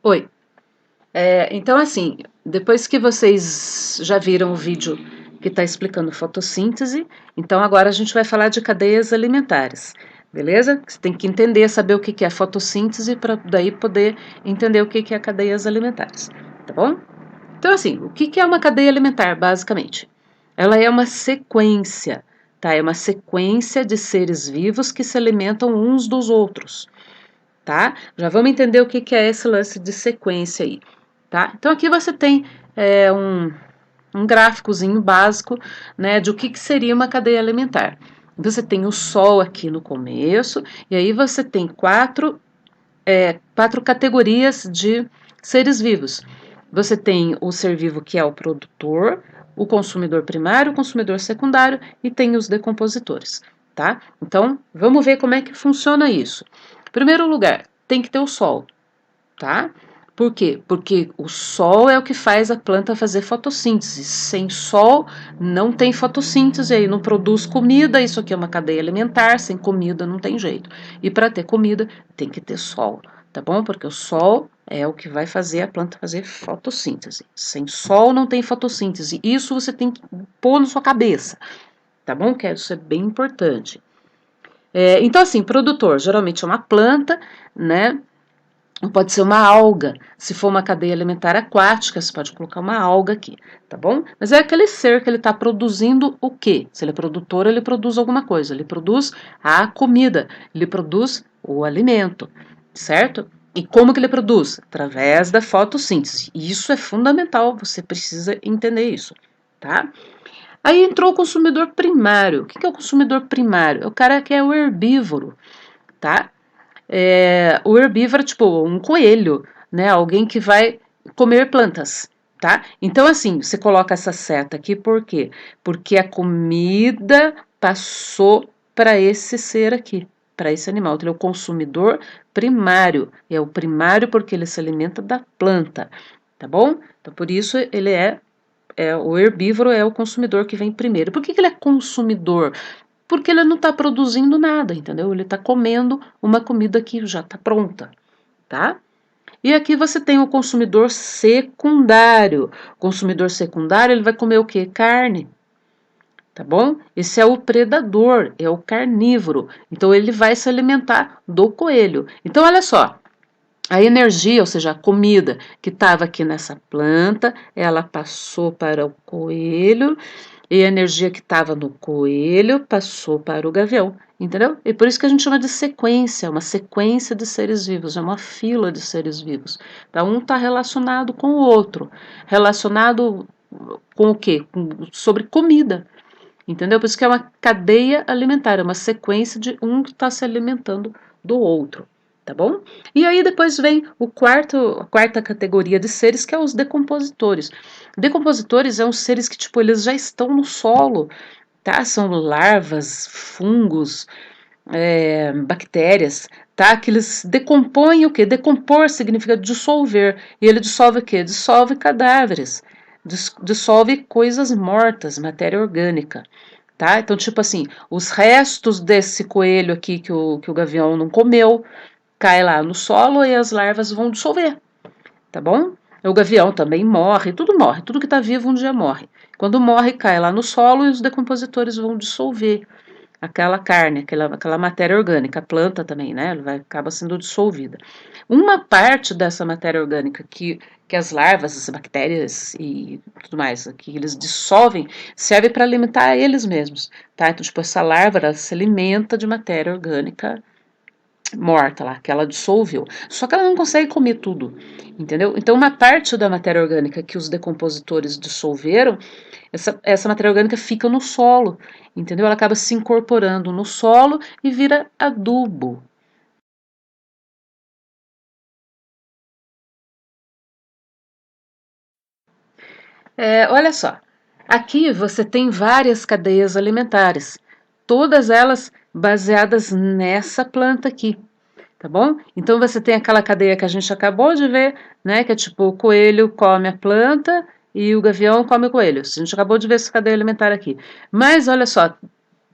Oi. Então, assim, depois que vocês já viram o vídeo que está explicando fotossíntese, então agora a gente vai falar de cadeias alimentares, beleza? Você tem que entender, saber o que é fotossíntese para daí poder entender o que é cadeias alimentares, tá bom? Então, assim, o que é uma cadeia alimentar, basicamente? Ela é uma sequência, tá? É uma sequência de seres vivos que se alimentam uns dos outros, tá? Já vamos entender o que é esse lance de sequência aí, tá? Então aqui você tem um gráficozinho básico, né, de o que seria uma cadeia alimentar. Você tem o Sol aqui no começo, e aí você tem quatro categorias de seres vivos. Você tem o ser vivo que é o produtor, o consumidor primário, o consumidor secundário e tem os decompositores, tá? Então, vamos ver como é que funciona isso. Em primeiro lugar, tem que ter o sol, tá? Por quê? Porque o sol é o que faz a planta fazer fotossíntese. Sem sol, não tem fotossíntese, aí não produz comida. Isso aqui é uma cadeia alimentar, sem comida não tem jeito. E para ter comida, tem que ter sol, tá bom? Porque o sol é o que vai fazer a planta fazer fotossíntese. Sem sol, não tem fotossíntese. Isso você tem que pôr na sua cabeça, tá bom? Que isso é bem importante. Então, assim, produtor geralmente é uma planta, né? Pode ser uma alga. Se for uma cadeia alimentar aquática, você pode colocar uma alga aqui, tá bom? Mas é aquele ser que ele está produzindo o quê? Se ele é produtor, ele produz alguma coisa. Ele produz a comida, ele produz o alimento, certo? E como que ele produz? Através da fotossíntese. Isso é fundamental, você precisa entender isso, tá? Aí entrou o consumidor primário. O que é o consumidor primário? É o cara que é o herbívoro, tá? O herbívoro é tipo um coelho, né? Alguém que vai comer plantas, tá? Então, assim, você coloca essa seta aqui, por quê? Porque a comida passou para esse ser aqui, para esse animal. Então, ele é o consumidor primário. É o primário porque ele se alimenta da planta, tá bom? Então, por isso ele o herbívoro é o consumidor que vem primeiro. Por que ele é consumidor? Porque ele não está produzindo nada, entendeu? Ele está comendo uma comida que já está pronta, tá? E aqui você tem o consumidor secundário. O consumidor secundário, ele vai comer o quê? Carne, tá bom? Esse é o predador, é o carnívoro. Então ele vai se alimentar do coelho. Então olha só, a energia, ou seja, a comida que estava aqui nessa planta, ela passou para o coelho, e a energia que estava no coelho passou para o gavião, entendeu? E por isso que a gente chama de sequência, uma sequência de seres vivos, é uma fila de seres vivos. Tá? Um está relacionado com o outro, relacionado com o quê? Sobre comida, entendeu? Por isso que é uma cadeia alimentar, é uma sequência de um que está se alimentando do outro, tá bom? E aí depois vem a quarta categoria de seres, que é os decompositores. Decompositores são seres que, tipo, eles já estão no solo, tá? São larvas, fungos, bactérias, tá? Que eles decompõem o quê? Decompor significa dissolver. E ele dissolve o quê? Dissolve cadáveres, dissolve coisas mortas, matéria orgânica. Tá? Então, tipo assim, os restos desse coelho aqui que o gavião não comeu, cai lá no solo e as larvas vão dissolver, tá bom? O gavião também morre, tudo que está vivo um dia morre. Quando morre, cai lá no solo e os decompositores vão dissolver aquela carne, aquela matéria orgânica, a planta também, né? Ela acaba sendo dissolvida. Uma parte dessa matéria orgânica que as larvas, as bactérias e tudo mais, que eles dissolvem, serve para alimentar eles mesmos, tá? Então, tipo, essa larva, ela se alimenta de matéria orgânica morta lá, que ela dissolveu. Só que ela não consegue comer tudo, entendeu? Então, uma parte da matéria orgânica que os decompositores dissolveram, essa matéria orgânica fica no solo, entendeu? Ela acaba se incorporando no solo e vira adubo. Olha só, aqui você tem várias cadeias alimentares, todas elas baseadas nessa planta aqui, tá bom? Então você tem aquela cadeia que a gente acabou de ver, né? Que é tipo o coelho come a planta e o gavião come o coelho. A gente acabou de ver essa cadeia alimentar aqui. Mas olha só,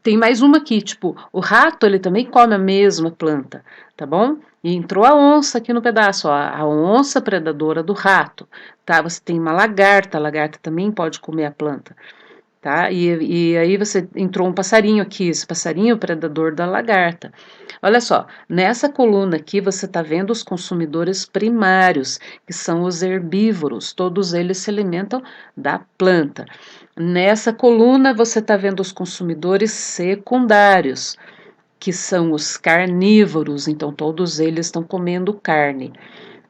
tem mais uma aqui, tipo, o rato, ele também come a mesma planta, tá bom? E entrou a onça aqui no pedaço, ó, a onça predadora do rato, tá? Você tem uma lagarta, a lagarta também pode comer a planta, tá? E aí você entrou um passarinho aqui, esse passarinho predador da lagarta. Olha só, nessa coluna aqui você está vendo os consumidores primários, que são os herbívoros, todos eles se alimentam da planta. Nessa coluna você está vendo os consumidores secundários, que são os carnívoros, então todos eles estão comendo carne.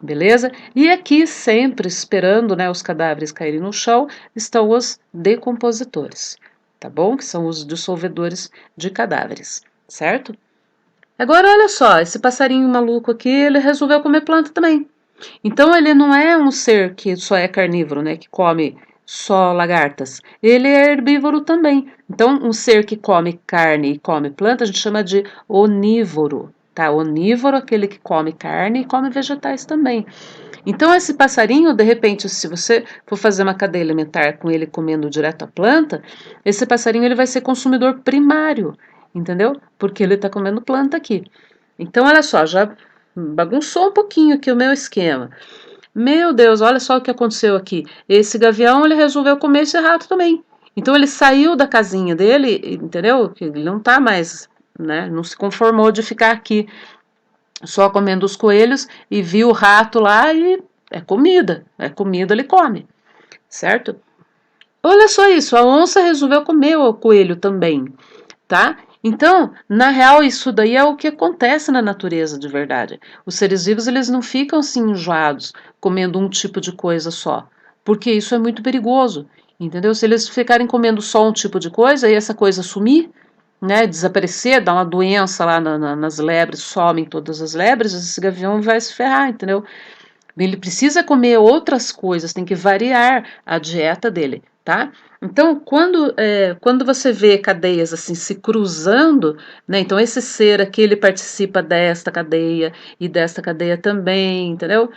Beleza? E aqui, sempre esperando, né, os cadáveres caírem no chão, estão os decompositores, tá bom? Que são os dissolvedores de cadáveres, certo? Agora, olha só, esse passarinho maluco aqui, ele resolveu comer planta também. Então, ele não é um ser que só é carnívoro, né, que come só lagartas. Ele é herbívoro também. Então, um ser que come carne e come planta, a gente chama de onívoro, tá? Onívoro, aquele que come carne e come vegetais também. Então, esse passarinho, de repente, se você for fazer uma cadeia alimentar com ele comendo direto a planta, esse passarinho ele vai ser consumidor primário, entendeu? Porque ele está comendo planta aqui. Então, olha só, já bagunçou um pouquinho aqui o meu esquema. Meu Deus, olha só o que aconteceu aqui. Esse gavião, ele resolveu comer esse rato também. Então, ele saiu da casinha dele, entendeu? Ele não tá mais, né? Não se conformou de ficar aqui só comendo os coelhos e viu o rato lá e é comida ele come, certo? Olha só isso, a onça resolveu comer o coelho também, tá? Então, na real, isso daí é o que acontece na natureza de verdade. Os seres vivos, eles não ficam assim enjoados, comendo um tipo de coisa só, porque isso é muito perigoso, entendeu? Se eles ficarem comendo só um tipo de coisa e essa coisa sumir, né, desaparecer, dar uma doença lá nas lebres, somem todas as lebres, esse gavião vai se ferrar, entendeu? Ele precisa comer outras coisas, tem que variar a dieta dele, tá? Então, quando você vê cadeias assim se cruzando, né? Então, esse ser aqui, ele participa desta cadeia e desta cadeia também, entendeu?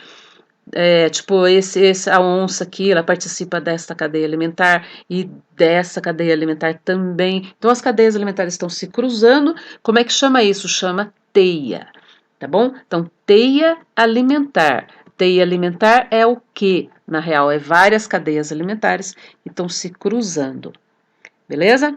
Tipo, a onça aqui, ela participa desta cadeia alimentar e dessa cadeia alimentar também. Então, as cadeias alimentares estão se cruzando. Como é que chama isso? Chama teia, tá bom? Então, teia alimentar. Teia alimentar é o que, na real, é várias cadeias alimentares que estão se cruzando. Beleza?